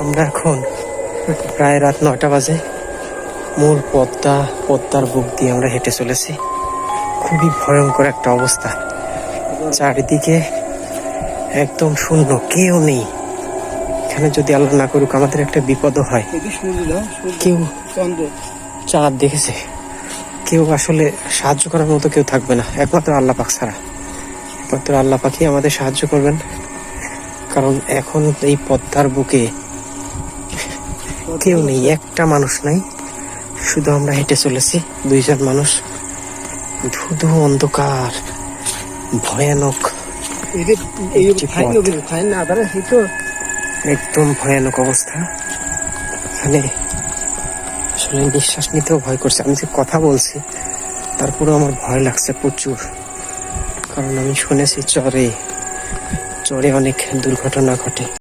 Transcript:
আমরা এখন প্রায় রাত 9টা বাজে। মূল পদ্মার বুক দিয়ে আমরা হেঁটে চলেছি। খুবই ভয়ঙ্কর একটা অবস্থা, চারিদিকে একদম শূন্য, কেউ নেই। এখানে যদি আল্লাহ না করুক আমাদের একটা বিপদও হয়, কেউ চাঁদ দেখেছে, কেউ আসলে সাহায্য করার মতো কেউ থাকবে না, একমাত্র আল্লাহ পাক ছাড়া। একমাত্র আল্লাহ পাকই আমাদের সাহায্য করবেন, কারণ এখন এই পদ্মার বুকে কেউ নেই, একটা মানুষ নাই, শুধু আমরা হেঁটে চলেছি 2জন মানুষ। ধুধু অন্ধকার, ভয়ানক, একদম ভয়ানক অবস্থা। এখানে আসলে নিঃশ্বাস নিতেও ভয় করছে। আমি যে কথা বলছি তারপরেও আমার ভয় লাগছে প্রচুর, কারণ আমি শুনেছি চরে অনেক দুর্ঘটনা ঘটে।